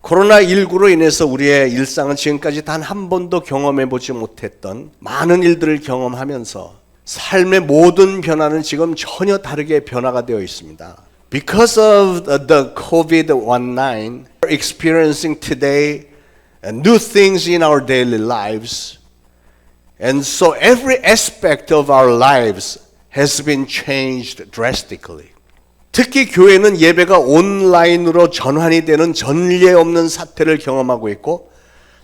코로나19로 인해서 우리의 일상은 지금까지 단 한 번도 경험해 보지 못했던 많은 일들을 경험하면서 삶의 모든 변화는 지금 전혀 다르게 변화가 되어 있습니다. Because of the COVID-19, we're experiencing today new things in our daily lives. And so every aspect of our lives has been changed drastically. 특히 교회는 예배가 온라인으로 전환이 되는 전례 없는 사태를 경험하고 있고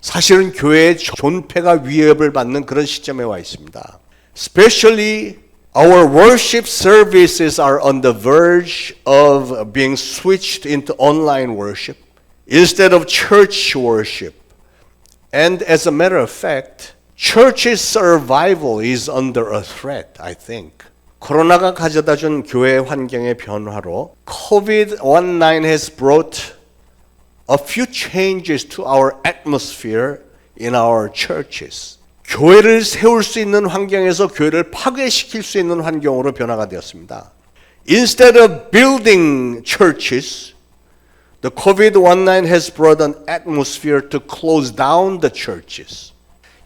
사실은 교회의 존폐가 위협을 받는 그런 시점에 와 있습니다. Especially our worship services are on the verge of being switched into online worship instead of church worship. And as a matter of fact, church's survival is under a threat, I think. 코로나가 가져다준 교회 환경의 변화로 COVID-19 has brought a few changes to our atmosphere in our churches. 교회를 세울 수 있는 환경에서 교회를 파괴시킬 수 있는 환경으로 변화가 되었습니다. Instead of building churches, the COVID-19 has brought an atmosphere to close down the churches.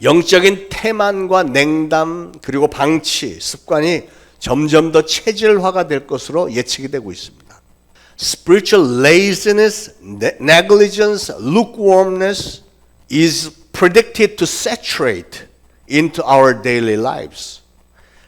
영적인 태만과 냉담 그리고 방치, 습관이 점점 더 체질화가 될 것으로 예측이 되고 있습니다. Spiritual laziness, negligence, lukewarmness is predicted to saturate into our daily lives.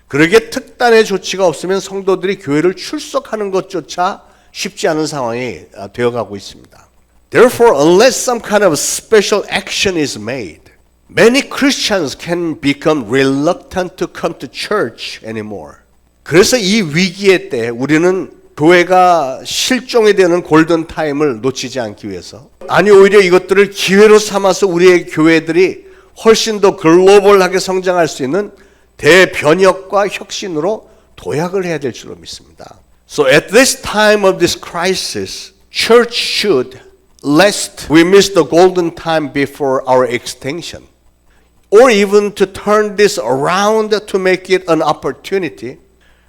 그러게 특단의 조치가 없으면 성도들이 교회를 출석하는 것조차 쉽지 않은 상황이 되어가고 있습니다. Therefore, unless some kind of special action is made, many Christians can become reluctant to come to church anymore. 그래서 이 위기의 때 우리는 교회가 실종이 되는 골든 타임을 놓치지 않기 위해서 아니 오히려 이것들을 기회로 삼아서 우리의 교회들이 훨씬 더 글로벌하게 성장할 수 있는 대변혁과 혁신으로 도약을 해야 될 줄로 믿습니다. So at this time of this crisis, church should, lest we miss the golden time before our extinction, or even to turn this around to make it an opportunity,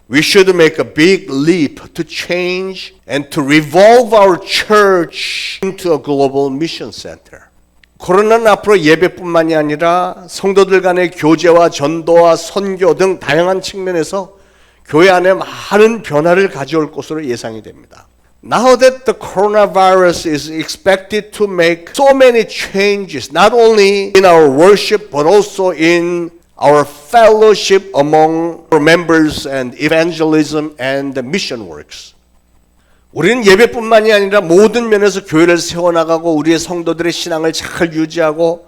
we should make a big leap to change and to revolve our church into a global mission center. 코로나는 앞으로 예배뿐만이 아니라 성도들 간의 교제와 전도와 선교 등 다양한 측면에서 교회 안에 많은 변화를 가져올 것으로 예상이 됩니다. Now that the coronavirus is expected to make so many changes, not only in our worship but also in our fellowship among our members and evangelism and mission works. 우리는 예배뿐만이 아니라 모든 면에서 교회를 세워나가고 우리의 성도들의 신앙을 잘 유지하고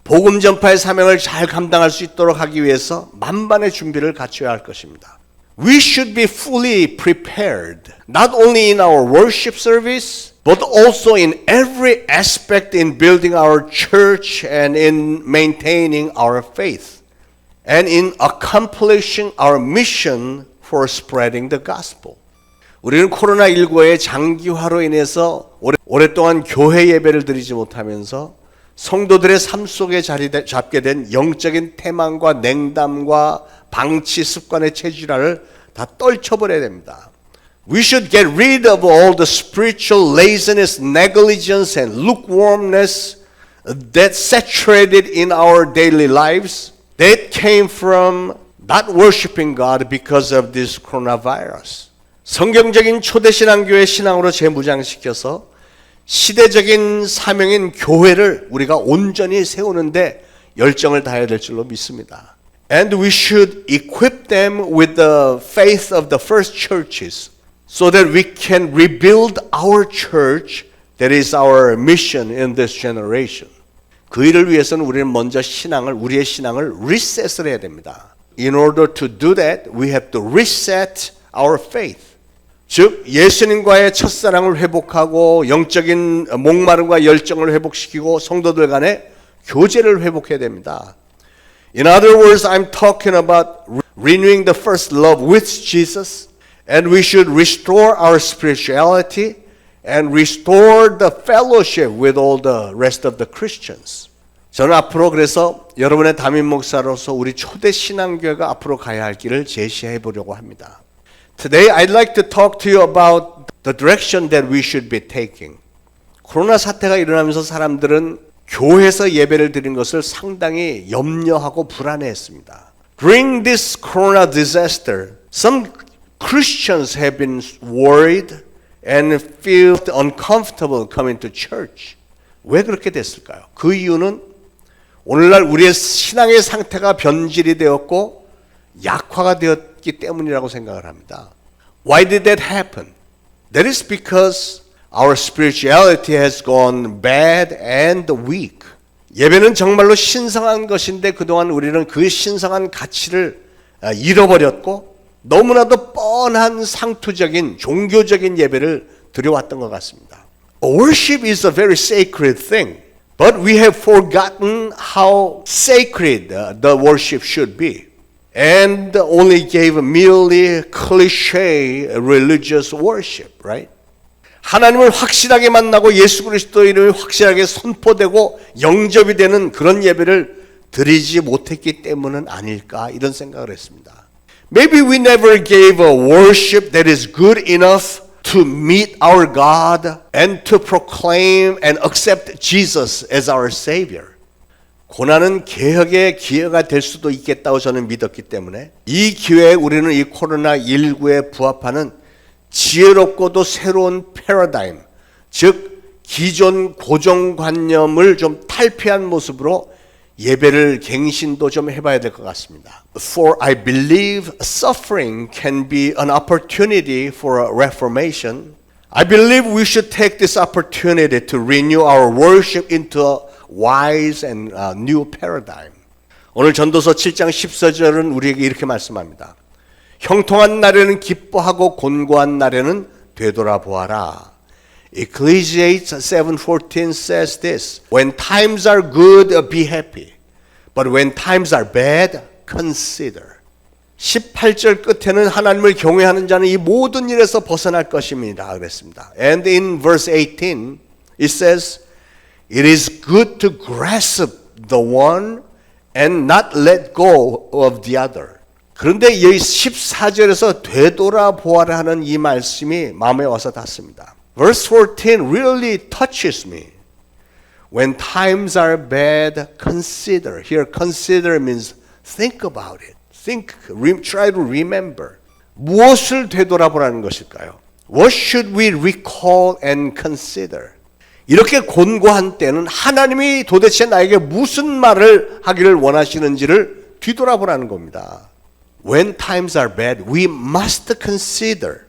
복음 전파의 사명을 잘 감당할 수 있도록 하기 위해서 만반의 준비를 갖춰야 할 것입니다. We should be fully prepared, not only in our worship service, but also in every aspect in building our church and in maintaining our faith, and in accomplishing our mission for spreading the gospel. 우리는 코로나19의 장기화로 인해서 오랫동안 교회 예배를 드리지 못하면서 성도들의 삶 속에 자리 잡게 된 영적인 태만과 냉담과 방치 습관의 체질화를 다 떨쳐버려야 됩니다. We should get rid of all the spiritual laziness, negligence, and lukewarmness that saturated in our daily lives that came from not worshiping God because of this coronavirus. 성경적인 초대신앙교회 신앙으로 재무장시켜서 시대적인 사명인 교회를 우리가 온전히 세우는데 열정을 다해야 될 줄로 믿습니다. And we should equip them with the faith of the first churches so that we can rebuild our church that is our mission in this generation. 그 일을 위해서는 우리는 먼저 우리의 신앙을 리셋을 해야 됩니다. In order to do that, we have to reset our faith. 즉 예수님과의 첫사랑을 회복하고 영적인 목마름과 열정을 회복시키고 성도들 간의 교제를 회복해야 됩니다. In other words, I'm talking about renewing the first love with Jesus, and we should restore our spirituality and restore the fellowship with all the rest of the Christians. 저는 앞으로 그래서 여러분의 담임 목사로서 우리 초대 신앙교회가 앞으로 가야 할 길을 제시해 보려고 합니다. Today I'd like to talk to you about the direction that we should be taking. 코로나 사태가 일어나면서 사람들은 교회에서 예배를 드린 것을 상당히 염려하고 불안해했습니다. During this corona disaster, some Christians have been worried and felt uncomfortable coming to church. 왜 그렇게 됐을까요? 그 이유는 오늘날 우리의 신앙의 상태가 변질이 되었고 약화가 되었기 때문이라고 생각을 합니다. Why did that happen? That is because our spirituality has gone bad and weak. 예배는 정말로 신성한 것인데 그동안 우리는 그 신성한 가치를 잃어버렸고 너무나도 뻔한 상투적인 종교적인 예배를 드려왔던 것 같습니다. Worship is a very sacred thing, but we have forgotten how sacred the worship should be, and only gave merely cliche religious worship, right? 하나님을 확실하게 만나고 예수 그리스도 이름이 확실하게 선포되고 영접이 되는 그런 예배를 드리지 못했기 때문은 아닐까 이런 생각을 했습니다. Maybe we never gave a worship that is good enough to meet our God and to proclaim and accept Jesus as our Savior. 고난은 개혁의 기회가 될 수도 있겠다고 저는 믿었기 때문에 이 기회에 우리는 이 코로나19에 부합하는 지혜롭고도 새로운 패러다임, 즉 기존 고정관념을 좀 탈피한 모습으로 예배를 갱신도 좀 해봐야 될 것 같습니다. For I believe suffering can be an opportunity for a reformation. I believe we should take this opportunity to renew our worship into a wise and new paradigm. 오늘 전도서 7장 14절은 우리에게 이렇게 말씀합니다. 형통한 날에는 기뻐하고 곤고한 날에는 되돌아보아라. Ecclesiastes 7:14 says this. When times are good, be happy. But when times are bad, consider. 18절 끝에는 하나님을 경외하는 자는 이 모든 일에서 벗어날 것입니다. 그랬습니다. And in verse 18, it says, It is good to grasp the one and not let go of the other. 그런데 이 14절에서 되돌아보아라 하는 이 말씀이 마음에 와서 닿습니다. Verse 14 really touches me. When times are bad, consider. Here, consider means think about it. Think, try to remember. 무엇을 되돌아보라는 것일까요? What should we recall and consider? 이렇게 곤고한 때는 하나님이 도대체 나에게 무슨 말을 하기를 원하시는지를 뒤돌아보라는 겁니다. When times are bad, we must consider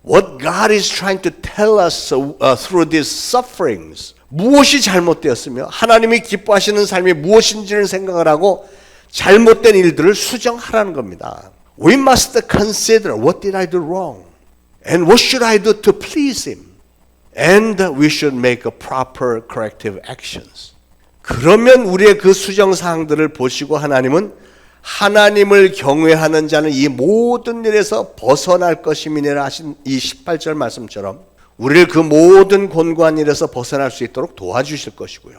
what God is trying to tell us through these sufferings. 무엇이 잘못되었으며 하나님이 기뻐하시는 삶이 무엇인지를 생각을 하고 잘못된 일들을 수정하라는 겁니다. We must consider what did I do wrong and what should I do to please Him. And we should make a proper corrective actions. 그러면 우리의 그 수정 사항들을 보시고 하나님은 하나님을 경외하는 자는 이 모든 일에서 벗어날 것임이니라 하신 이 18절 말씀처럼 우리를 그 모든 곤고한 일에서 벗어날 수 있도록 도와주실 것이고요.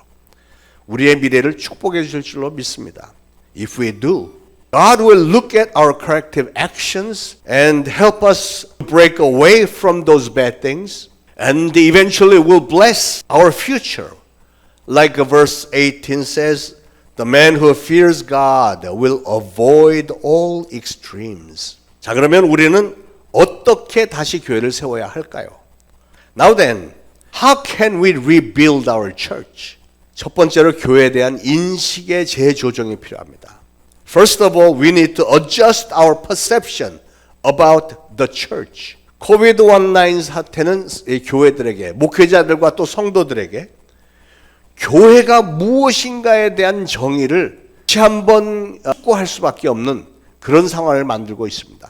우리의 미래를 축복해 주실 줄로 믿습니다. If we do, God will look at our corrective actions and help us break away from those bad things and eventually will bless our future. Like verse 18 says, The man who fears God will avoid all extremes. 자, 그러면 우리는 어떻게 다시 교회를 세워야 할까요? Now then, how can we rebuild our church? 첫 번째로 교회에 대한 인식의 재조정이 필요합니다. First of all, we need to adjust our perception about the church. COVID-19 사태는 교회들에게, 목회자들과 또 성도들에게 교회가 무엇인가에 대한 정의를 다시 한번 확고할 수밖에 없는 그런 상황을 만들고 있습니다.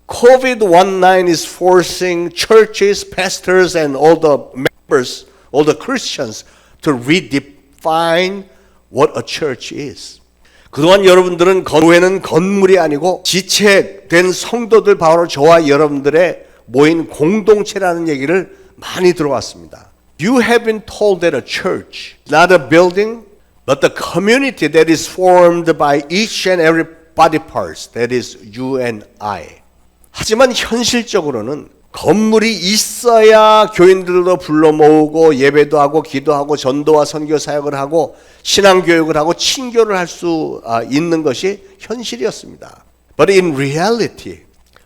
COVID-19 is forcing churches, pastors, and all the members, all the Christians to redefine what a church is. 그동안 여러분들은 교회는 건물이 아니고 지체된 성도들 바로 저와 여러분들의 모인 공동체라는 얘기를 많이 들어왔습니다. You have been told that a church is not a building, but the community that is formed by each and every body parts, that is you and I. 하지만 현실적으로는 건물이 있어야 교인들도 불러 모으고 예배도 하고 기도하고 전도와 선교 사역을 하고 신앙교육을 하고 친교를 할 수 있는 것이 현실이었습니다. But in reality,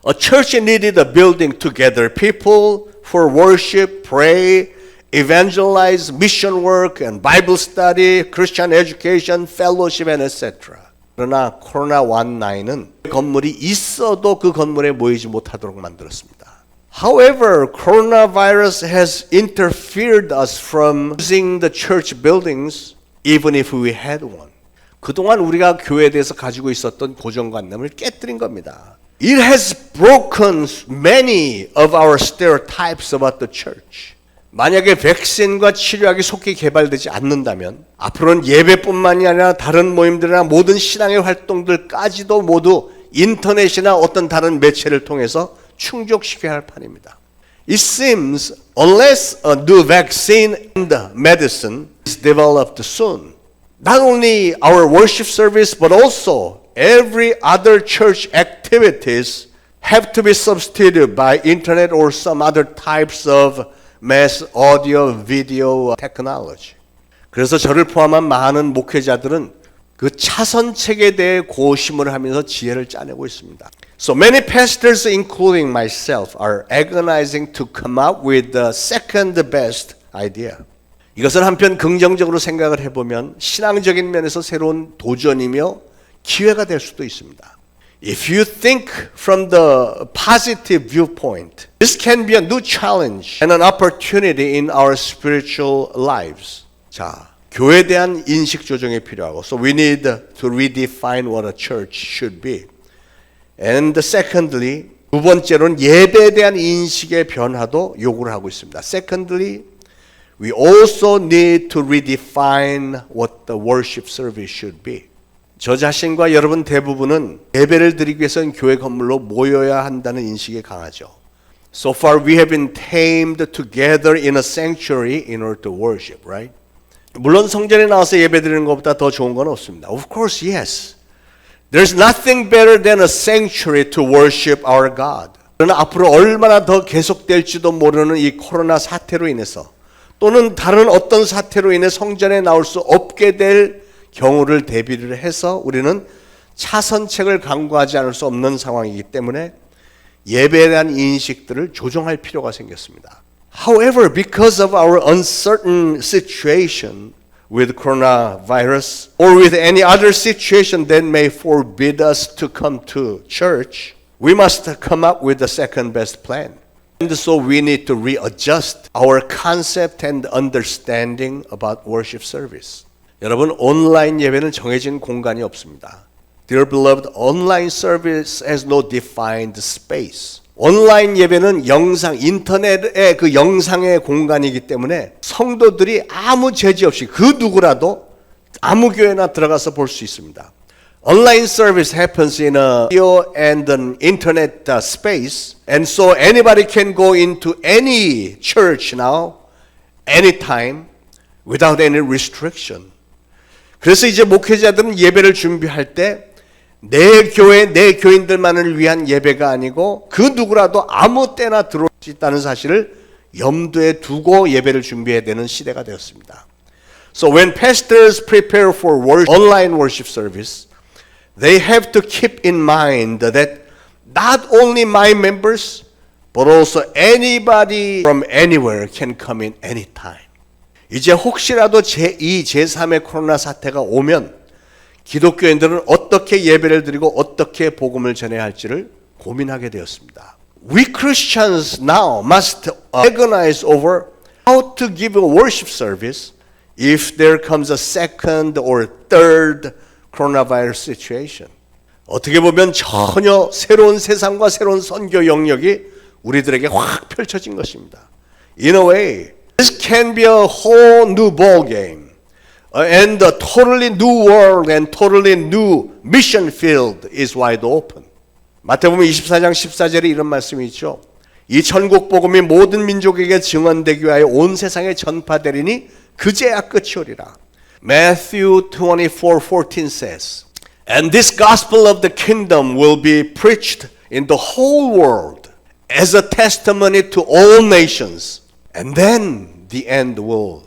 a church needed a building to gather people for worship, pray, evangelize, mission work, and Bible study, Christian education, fellowship, and etc. 그러나 코로나19은 건물이 있어도 그 건물에 모이지 못하도록 만들었습니다. However, coronavirus has interfered us from using the church buildings even if we had one. 그동안 우리가 교회에 대해서 가지고 있었던 고정관념을 깨뜨린 겁니다. It has broken many of our stereotypes about the church. 만약에 백신과 치료약이 속히 개발되지 않는다면 앞으로는 예배뿐만이 아니라 다른 모임들이나 모든 신앙의 활동들까지도 모두 인터넷이나 어떤 다른 매체를 통해서 충족시켜야 할 판입니다. It seems unless a new vaccine and medicine is developed soon, not only our worship service but also every other church activities have to be substituted by internet or some other types of mass audio, video technology. 그래서 저를 포함한 많은 목회자들은 그 차선책에 대해 고심을 하면서 지혜를 짜내고 있습니다. So many pastors, including myself, are agonizing to come up with the second best idea. 이것을 한편 긍정적으로 생각을 해보면 신앙적인 면에서 새로운 도전이며 기회가 될 수도 있습니다. If you think from the positive viewpoint, this can be a new challenge and an opportunity in our spiritual lives. 자, 교회에 대한 인식 조정이 필요하고, so we need to redefine what a church should be. And secondly, 두 번째로는 예배에 대한 인식의 변화도 요구를 하고 있습니다. Secondly, we also need to redefine what the worship service should be. 저 자신과 여러분 대부분은 예배를 드리기 위해서는 교회 건물로 모여야 한다는 인식이 강하죠. So far we have been tamed together in a sanctuary in order to worship, right? 물론 성전에 나와서 예배 드리는 것보다 더 좋은 건 없습니다. Of course, yes. There's nothing better than a sanctuary to worship our God. 그러나 앞으로 얼마나 더 계속될지도 모르는 이 코로나 사태로 인해서 또는 다른 어떤 사태로 인해 성전에 나올 수 없게 될 경우를 대비를 해서 우리는 차선책을 강구하지 않을 수 없는 상황이기 때문에 예배에 대한 인식들을 조정할 필요가 생겼습니다. However, because of our uncertain situation with coronavirus or with any other situation that may forbid us to come to church, we must come up with the second best plan. And so we need to readjust our concept and understanding about worship service. 여러분, 온라인 예배는 정해진 공간이 없습니다. Dear beloved, online service has no defined space. 온라인 예배는 영상, 인터넷의 그 영상의 공간이기 때문에 성도들이 아무 제지 없이 그 누구라도 아무 교회나 들어가서 볼 수 있습니다. Online service happens in a video and an internet space, and so anybody can go into any church now, anytime, without any restriction. 그래서 이제 목회자들은 예배를 준비할 때 내 교회, 내 교인들만을 위한 예배가 아니고 그 누구라도 아무 때나 들어올 수 있다는 사실을 염두에 두고 예배를 준비해야 되는 시대가 되었습니다. So when pastors prepare for online worship service, they have to keep in mind that not only my members, but also anybody from anywhere can come in anytime. 이제 혹시라도 제2, 제3의 코로나 사태가 오면 기독교인들은 어떻게 예배를 드리고 어떻게 복음을 전해야 할지를 고민하게 되었습니다. We Christians now must agonize over how to give a worship service if there comes a second or third coronavirus situation. 어떻게 보면 전혀 새로운 세상과 새로운 선교 영역이 우리들에게 확 펼쳐진 것입니다. In a way, this can be a whole new ball game. And a totally new world and totally new mission field is wide open. 마태복음 24장 14절에 이런 말씀이 있죠. 이 천국 복음이 모든 민족에게 증언되기 위하여 온 세상에 전파되리니 그제야 끝이 오리라. Matthew 24:14 says, And this gospel of the kingdom will be preached in the whole world, as a testimony to all nations. And then the end will.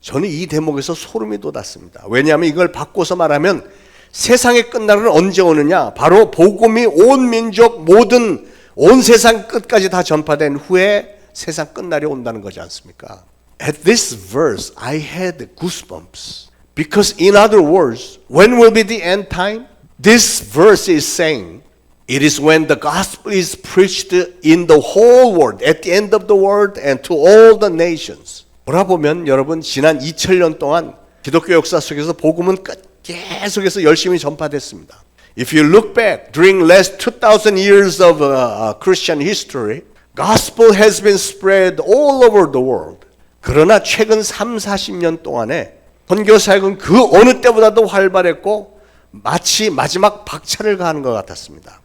저는 이 대목에서 소름이 돋았습니다. 왜냐하면 이걸 바꿔서 말하면 세상의 끝날은 언제 오느냐? 바로 복음이 온 민족 모든 온 세상 끝까지 다 전파된 후에 세상 끝날이 온다는 거지 않습니까? At this verse, I had goosebumps. Because in other words, when will be the end time? This verse is saying, it is when the gospel is preached in the whole world, at the end of the world and to all the nations. 돌아보면 여러분 지난 2000년 동안 기독교 역사 속에서 복음은 계속해서 열심히 전파됐습니다. If you look back during last 2000 years of Christian history, gospel has been spread all over the world. 그러나 최근 3, 40년 동안에 선교 사역은 그 어느 때보다도 활발했고 마치 마지막 박차를 가하는 것 같았습니다.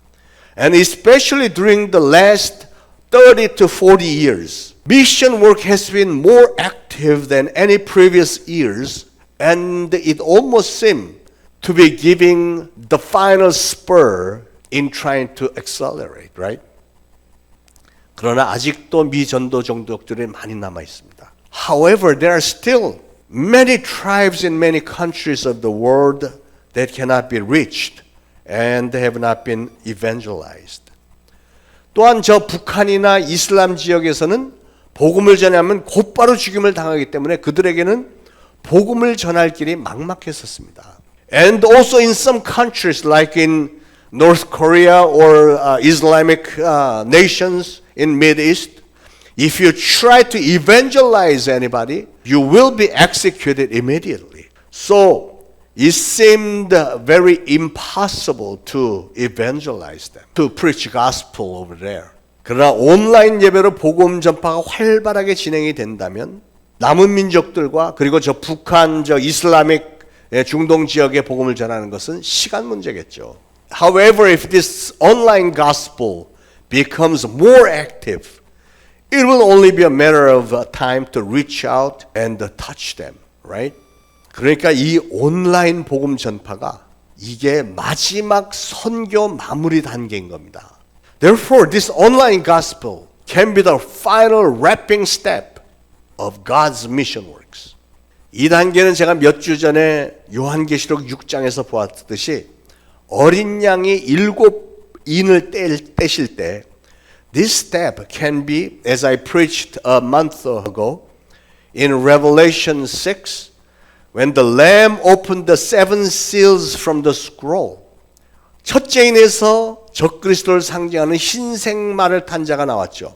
And especially during the last 30 to 40 years, mission work has been more active than any previous years, and it almost seemed to be giving the final spur in trying to accelerate, right? 그러나 아직도 미전도 종족들이 많이 남아 있습니다. However, there are still many tribes in many countries of the world that cannot be reached and have not been evangelized. 또한 저 북한이나 이슬람 지역에서는 복음을 전하면 곧바로 죽임을 당하기 때문에 그들에게는 복음을 전할 길이 막막했었습니다. And also in some countries like in North Korea or Islamic nations in Middle East, if you try to evangelize anybody, you will be executed immediately. So it seemed very impossible to evangelize them, to preach gospel over there. 그러나 온라인 예배로 복음 전파가 활발하게 진행이 된다면 남은 민족들과 그리고 저 북한, 저 이슬람ik 중동 지역에 복음을 전하는 것은 시간 문제겠죠. However, if this online gospel becomes more active, it will only be a matter of time to reach out and touch them, right? 그러니까 이 온라인 복음 전파가 이게 마지막 선교 마무리 단계인 겁니다. Therefore, this online gospel can be the final wrapping step of God's mission works. 이 단계는 제가 몇 주 전에 요한계시록 6장에서 보았듯이 어린 양이 7인을 떼실 때 This step can be, as I preached a month ago, in Revelation 6, when the Lamb opened the 7 seals from the scroll. 첫째 인에서 적그리스도를 상징하는 흰색말을 탄 자가 나왔죠.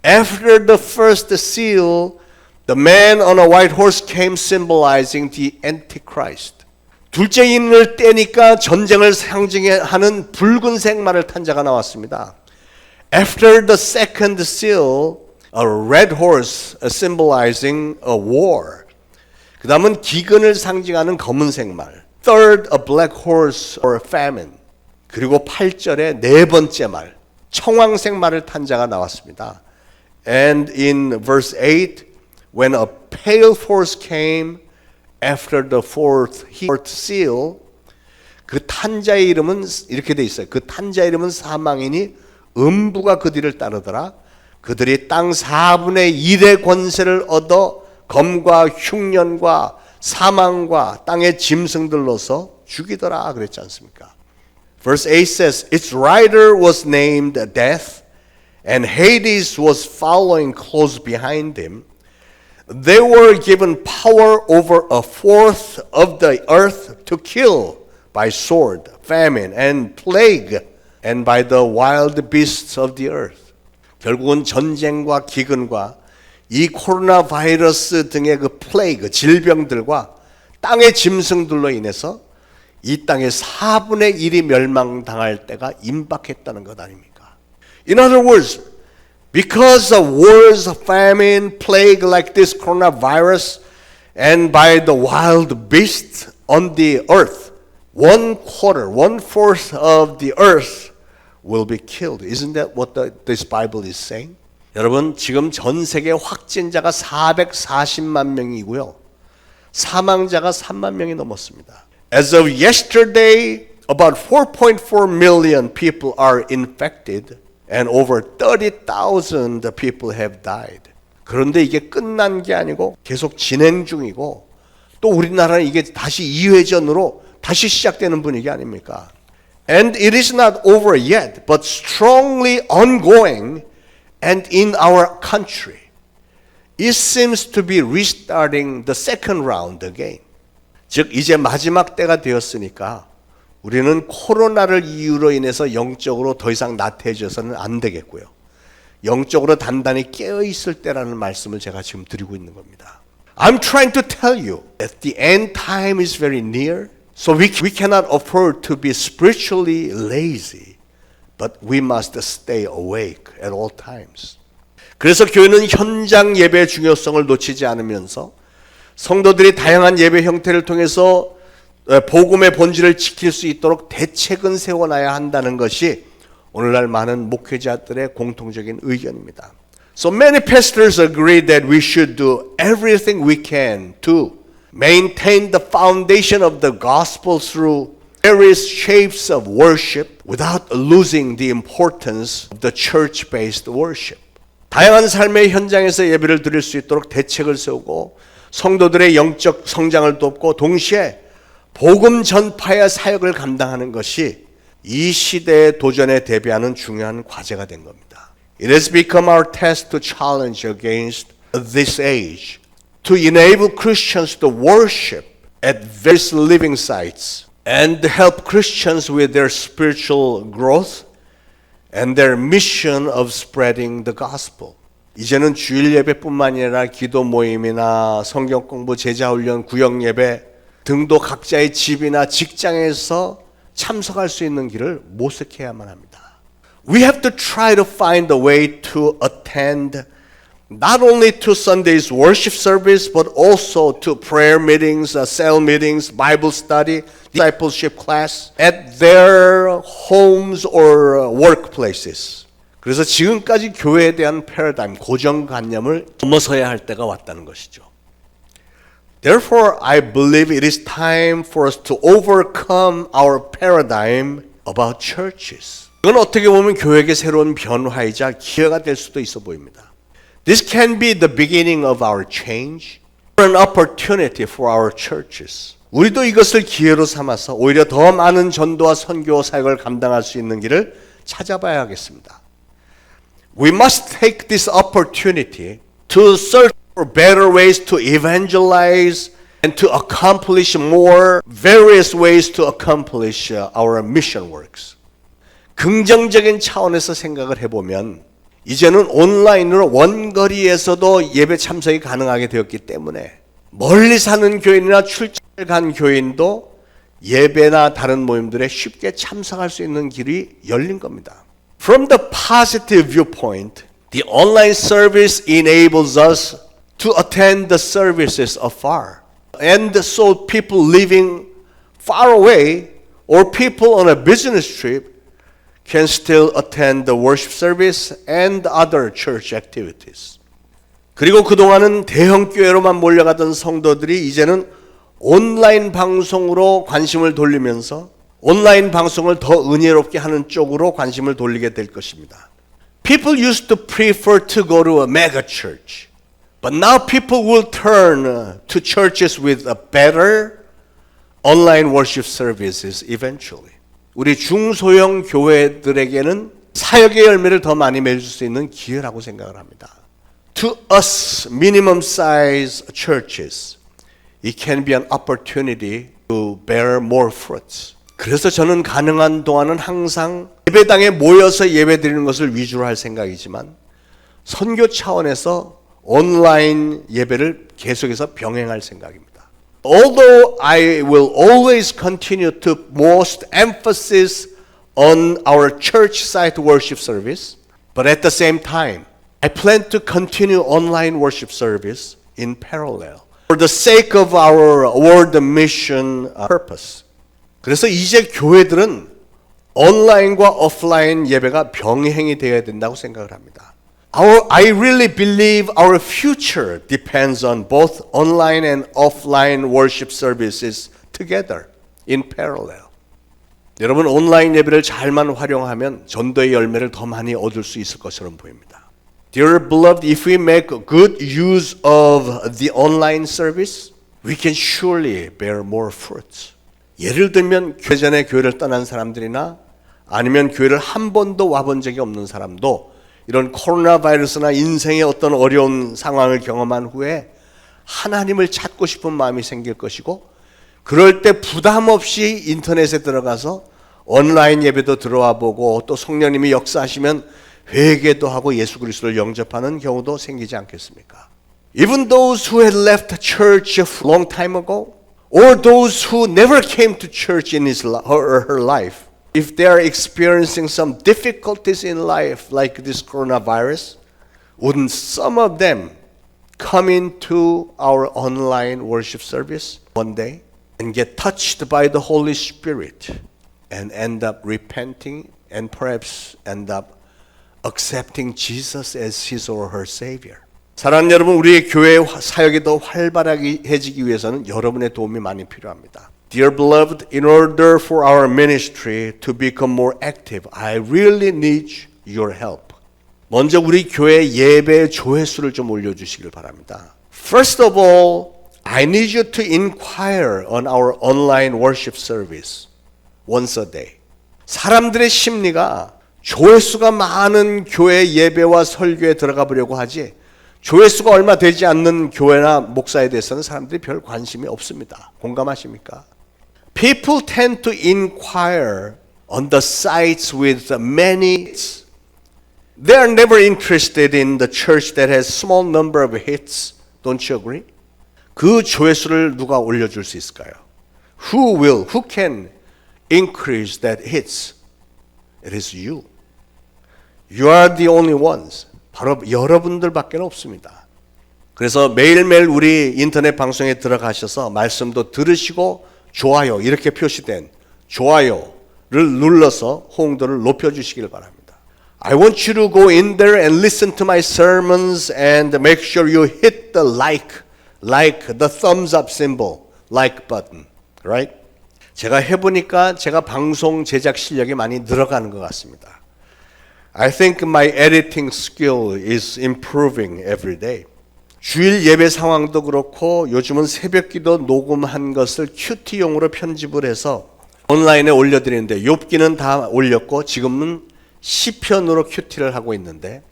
After the first seal, the man on a white horse came symbolizing the Antichrist. 둘째 인을 떼니까 전쟁을 상징하는 붉은색 말을 탄 자가 나왔습니다. After the second seal, a red horse symbolizing a war. 그 다음은 기근을 상징하는 검은색 말. Third, a black horse or a famine. 그리고 8절에 네 번째 말, 청황색 말을 탄 자가 나왔습니다. And in verse 8, when a pale horse came after the fourth seal, 그 탄 자의 이름은 이렇게 돼 있어요. 그 탄 자의 이름은 사망이니 음부가 그 뒤를 따르더라. 그들이 땅 4분의 1의 권세를 얻어 검과 흉년과 사망과 땅의 짐승들로서 죽이더라 그랬지 않습니까? Verse 8 says, its rider was named Death, and Hades was following close behind him. They were given power over a fourth of the earth to kill by sword, famine, and plague, and by the wild beasts of the earth. 결국은 전쟁과 기근과 이 코로나 바이러스 등의 그 플레이그, 질병들과 땅의 짐승들로 인해서 이 땅의 4분의 1이 멸망당할 때가 임박했다는 것 아닙니까? In other words, because of wars, famine, plague like this coronavirus, and by the wild beasts on the earth, 1/4 of the earth will be killed. Isn't that what this Bible is saying? 여러분, 지금 전 세계 확진자가 440만 명이고요. 사망자가 3만 명이 넘었습니다. As of yesterday, about 4.4 million people are infected and over 30,000 people have died. 그런데 이게 끝난 게 아니고 계속 진행 중이고 또 우리나라는 이게 다시 2회전으로 다시 시작되는 분위기 아닙니까? And it is not over yet, but strongly ongoing and in our country. It seems to be restarting the second round again. 즉 이제 마지막 때가 되었으니까 우리는 코로나를 이유로 인해서 영적으로 더 이상 나태해져서는 안 되겠고요. 영적으로 단단히 깨어있을 때라는 말씀을 제가 지금 드리고 있는 겁니다. I'm trying to tell you that the end time is very near. So we cannot afford to be spiritually lazy. But we must stay awake at all times. 그래서 교회는 현장 예배의 중요성을 놓치지 않으면서 성도들이 다양한 예배 형태를 통해서 복음의 본질을 지킬 수 있도록 대책은 세워놔야 한다는 것이 오늘날 많은 목회자들의 공통적인 의견입니다. So many pastors agree that we should do everything we can to maintain the foundation of the gospel through various shapes of worship without losing the importance of the church-based worship. 다양한 삶의 현장에서 예배를 드릴 수 있도록 대책을 세우고 성도들의 영적 성장을 돕고 동시에 복음 전파의 사역을 감당하는 것이 이 시대의 도전에 대비하는 중요한 과제가 된 겁니다. It has become our task to challenge against this age, to enable Christians to worship at various living sites and help Christians with their spiritual growth and their mission of spreading the gospel. 이제는 주일 예배뿐만 아니라 기도 모임이나 성경 공부, 제자훈련, 구역 예배 등도 각자의 집이나 직장에서 참석할 수 있는 길을 모색해야만 합니다. We have to try to find a way to attend not only to Sunday's worship service but also to prayer meetings, cell meetings, Bible study, discipleship class at their homes or workplaces. 그래서 지금까지 교회에 대한 패러다임, 고정관념을 넘어서야 할 때가 왔다는 것이죠. Therefore, I believe it is time for us to overcome our paradigm about churches. 이건 어떻게 보면 교회의 새로운 변화이자 기회가 될 수도 있어 보입니다. This can be the beginning of our change, or an opportunity for our churches. 우리도 이것을 기회로 삼아서 오히려 더 많은 전도와 선교 사역을 감당할 수 있는 길을 찾아봐야 하겠습니다. We must take this opportunity to search for better ways to evangelize and to accomplish more various ways to accomplish our mission works. 긍정적인 차원에서 생각을 해보면 이제는 온라인으로 원거리에서도 예배 참석이 가능하게 되었기 때문에 멀리 사는 교인이나 출장을 간 교인도 예배나 다른 모임들에 쉽게 참석할 수 있는 길이 열린 겁니다. From the positive viewpoint, the online service enables us to attend the services afar. And so people living far away or people on a business trip can still attend the worship service and other church activities. 그리고 그동안은 대형 교회로만 몰려가던 성도들이 이제는 온라인 방송으로 관심을 돌리면서 온라인 방송을 더 은혜롭게 하는 쪽으로 관심을 돌리게 될 것입니다. People used to prefer to go to a mega church, but now people will turn to churches with a better online worship services eventually. 우리 중소형 교회들에게는 사역의 열매를 더 많이 맺을 수 있는 기회라고 생각을 합니다. To us minimum size churches, it can be an opportunity to bear more fruits. 그래서 저는 가능한 동안은 항상 예배당에 모여서 예배드리는 것을 위주로 할 생각이지만 선교 차원에서 온라인 예배를 계속해서 병행할 생각입니다. Although I will always continue to most emphasis on our church site worship service, but at the same time, I plan to continue online worship service in parallel for the sake of our world mission purpose. 그래서 이제 교회들은 온라인과 오프라인 예배가 병행이 되어야 된다고 생각을 합니다. I really believe our future depends on both online and offline worship services together in parallel. 여러분 온라인 예배를 잘만 활용하면 전도의 열매를 더 많이 얻을 수 있을 것처럼 보입니다. Dear beloved, if we make good use of the online service, we can surely bear more fruits. 예를 들면 교회 전에 교회를 떠난 사람들이나 아니면 교회를 한 번도 와본 적이 없는 사람도 이런 코로나 바이러스나 인생의 어떤 어려운 상황을 경험한 후에 하나님을 찾고 싶은 마음이 생길 것이고, 그럴 때 부담 없이 인터넷에 들어가서 온라인 예배도 들어와 보고 또 성령님이 역사하시면 회개도 하고 예수 그리스도를 영접하는 경우도 생기지 않겠습니까? Even those who had left church a long time ago, or those who never came to church in her life, if they are experiencing some difficulties in life like this coronavirus, wouldn't some of them come into our online worship service one day and get touched by the Holy Spirit and end up repenting and perhaps end up accepting Jesus as his or her Savior? 사랑하는 여러분, 우리의 교회 사역이 더 활발하게해지기 위해서는 여러분의 도움이 많이 필요합니다. Dear beloved, in order for our ministry to become more active, I really need your help. 먼저 우리 교회 예배 조회수를 좀 올려주시길 바랍니다. First of all, I need you to inquire on our online worship service once a day. 사람들의 심리가 조회수가 많은 교회 예배와 설교에 들어가 보려고 하지, 조회수가 얼마 되지 않는 교회나 목사에 대해서는 사람들이 별 관심이 없습니다. 공감하십니까? People tend to inquire on the sites with many. They are never interested in the church that has small number of hits. Don't you agree? 그 조회수를 누가 올려줄 수 있을까요? Who can increase that hits? It is you. You are the only ones. 바로 여러분들밖에 없습니다. 그래서 매일매일 우리 인터넷 방송에 들어가셔서 말씀도 들으시고 좋아요 이렇게 표시된 좋아요를 눌러서 호응도를 높여주시길 바랍니다. I want you to go in there and listen to my sermons and make sure you hit the like the thumbs up symbol, like button, right? 제가 해보니까 제가 방송 제작 실력이 많이 늘어가는 것 같습니다. I think my editing skill is improving every day. 주일 예배 상황도 그렇고 요즘은 새벽기도 녹음한 것을 큐티용으로 편집을 해서 온라인에 올려드리는데, 욥기는 다 올렸고 지금은 시편으로 큐티를 하고 있는데,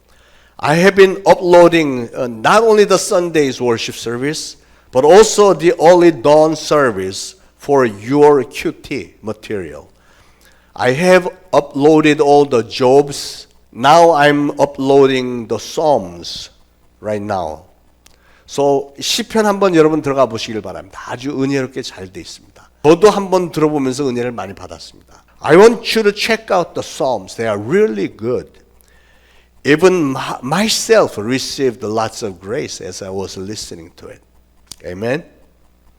I have been uploading not only the Sunday's worship service but also the early dawn service for your QT material. I have uploaded all the Jobs. Now I'm uploading the Psalms right now. So 시편 한번 여러분 들어가 보시길 바랍니다. 아주 은혜롭게 잘 돼 있습니다. 저도 한번 들어보면서 은혜를 많이 받았습니다. I want you to check out the Psalms. They are really good. Even myself received lots of grace as I was listening to it. Amen.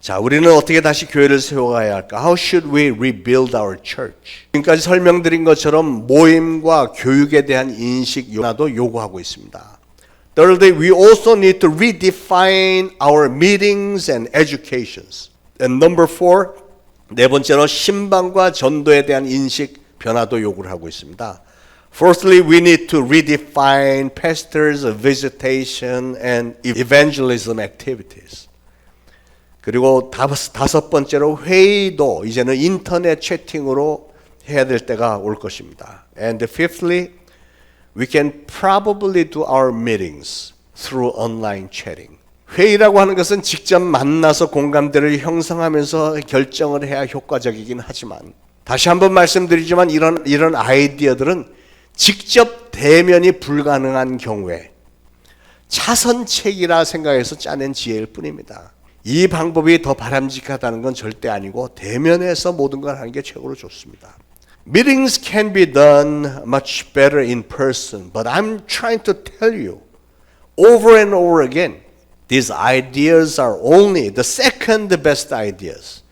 자, 우리는 어떻게 다시 교회를 세워가야 할까? How should we rebuild our church? 지금까지 설명드린 것처럼 모임과 교육에 대한 인식 변화도 요구하고 있습니다. Thirdly, we also need to redefine our meetings and educations. And number four, 네 번째로 신방과 전도에 대한 인식 변화도 요구를 하고 있습니다. Fourthly, we need to redefine pastors' visitation and evangelism activities. 그리고 다섯 번째로 회의도 이제는 인터넷 채팅으로 해야 될 때가 올 것입니다. And fifthly, we can probably do our meetings through online chatting. 회의라고 하는 것은 직접 만나서 공감대를 형성하면서 결정을 해야 효과적이긴 하지만, 다시 한번 말씀드리지만 이런 아이디어들은 직접 대면이 불가능한 경우에 차선책이라 생각해서 짜낸 지혜일 뿐입니다. 이 방법이 더 바람직하다는 건 절대 아니고 대면에서 모든 걸 하는 게 최고로 좋습니다. Meetings can be done much better in person, but I'm trying to tell you over and over again, these ideas are only the second best ideas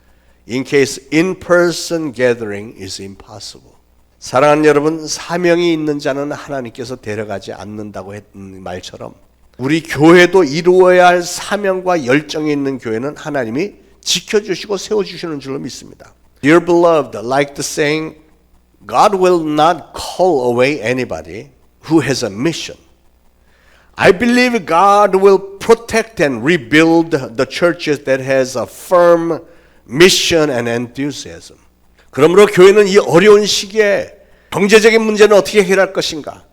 in case in-person gathering is impossible. 사랑하는 여러분, 사명이 있는 자는 하나님께서 데려가지 않는다고 했던 말처럼 우리 교회도 이루어야 할 사명과 열정이 있는 교회는 하나님이 지켜주시고 세워주시는 줄로 믿습니다. Dear beloved, like the saying, God will not call away anybody who has a mission. I believe God will protect and rebuild the churches that has a firm mission and enthusiasm. 그러므로 교회는 이 어려운 시기에 경제적인 문제는 어떻게 해결할 것인가?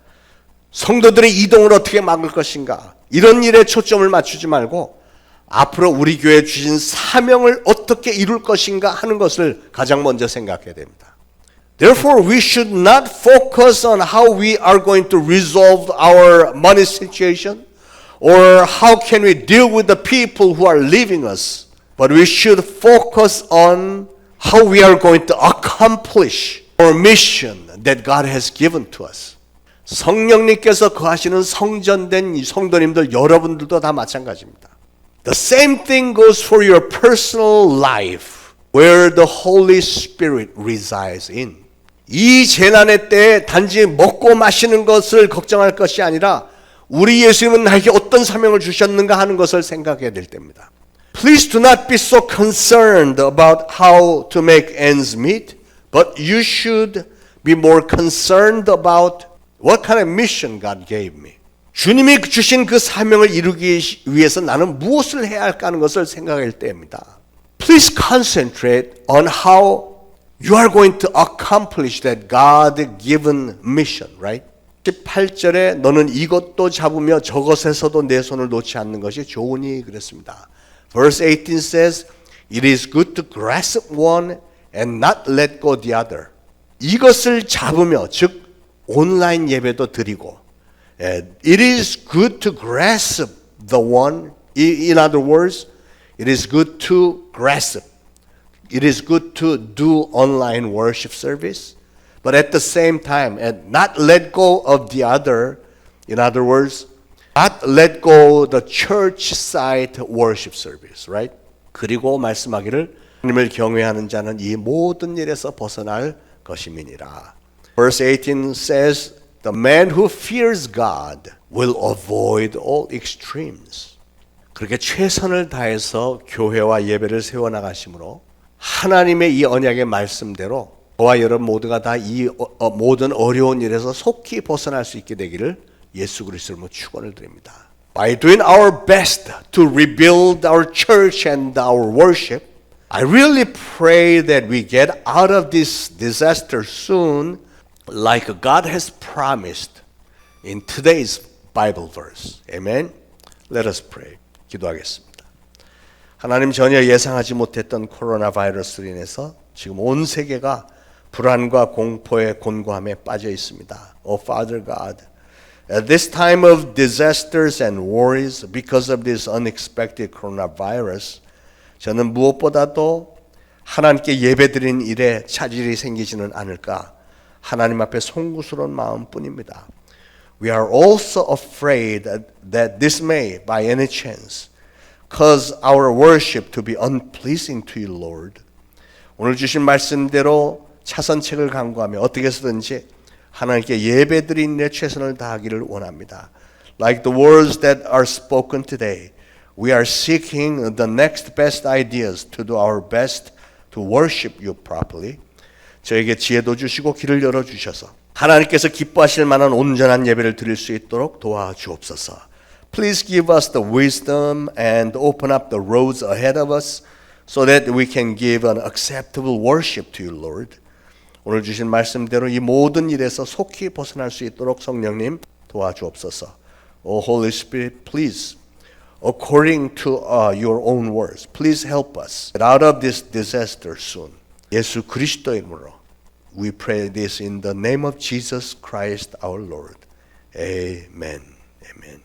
성도들의 이동을 어떻게 막을 것인가? 이런 일에 초점을 맞추지 말고 앞으로 우리 교회에 주신 사명을 어떻게 이룰 것인가 하는 것을 가장 먼저 생각해야 됩니다. Therefore, we should not focus on how we are going to resolve our money situation or how can we deal with the people who are leaving us. But we should focus on how we are going to accomplish our mission that God has given to us. 성령님께서 거하시는 성전된 이 성도님들 여러분들도 다 마찬가지입니다. The same thing goes for your personal life where the Holy Spirit resides in. 이 재난의 때에 단지 먹고 마시는 것을 걱정할 것이 아니라 우리 예수님은 나에게 어떤 사명을 주셨는가 하는 것을 생각해야 될 때입니다. Please do not be so concerned about how to make ends meet, but you should be more concerned about what kind of mission God gave me. 주님이 주신 그 사명을 이루기 위해서 나는 무엇을 해야 할까 하는 것을 생각할 때입니다. Please concentrate on how you are going to accomplish that God-given mission, right? 18절에 너는 이것도 잡으며 저것에서도 내 손을 놓지 않는 것이 좋으니 그랬습니다. Verse 18 says, It is good to grasp one and not let go the other. 이것을 잡으며, 즉 온라인 예배도 드리고, It is good to grasp the one. In other words, it is good to grasp. It is good to do online worship service, but at the same time, and not let go of the other. In other words, not let go the church side worship service, right? 그리고 말씀하기를 하나님을 경외하는 자는 이 모든 일에서 벗어날 것임이니라. Verse 18 says, The man who fears God will avoid all extremes. 그렇게 최선을 다해서 교회와 예배를 세워나가심으로 하나님의 이 언약의 말씀대로 저와 여러분 모두가 다 이 모든 어려운 일에서 속히 벗어날 수 있게 되기를 예수 그리스도로 축원을 드립니다. By doing our best to rebuild our church and our worship, I really pray that we get out of this disaster soon, like God has promised in today's Bible verse. Amen. Let us pray. 기도하겠습니다. 하나님 전혀 예상하지 못했던 코로나 바이러스로 인해서 지금 온 세계가 불안과 공포의 곤고함에 빠져 있습니다. Oh Father God, at this time of disasters and worries because of this unexpected coronavirus, 저는 무엇보다도 하나님께 예배드린 일에 차질이 생기지는 않을까 하나님 앞에 송구스러운 마음뿐입니다. We are also afraid that this may, by any chance, cause our worship to be unpleasing to you, Lord. 오늘 주신 말씀대로 차선책을 강구하며 어떻게 해서든지 하나님께 예배드린 내 최선을 다하기를 원합니다. Like the words that are spoken today, we are seeking the next best ideas to do our best to worship you properly. 저에게 지혜도 주시고 길을 열어주셔서 하나님께서 기뻐하실 만한 온전한 예배를 드릴 수 있도록 도와주옵소서. Please give us the wisdom and open up the roads ahead of us so that we can give an acceptable worship to you, Lord. 오늘 주신 말씀대로 이 모든 일에서 속히 벗어날 수 있도록 성령님 도와주옵소서. Oh Holy Spirit, please, according to your own words, please help us get out of this disaster soon. 예수 그리스도의 이름으로 we pray this in the name of Jesus Christ our Lord. Amen. Amen.